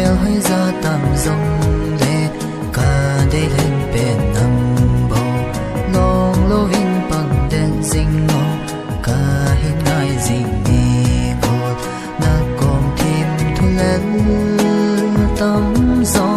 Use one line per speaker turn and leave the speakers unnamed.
mel hơi ra tam dòng lệ cả đây lên bên nằm bầu long lô vinh bằng đèn dinh ngô cả hin ngay dinh đi ngô na con tim thu lên tâm gió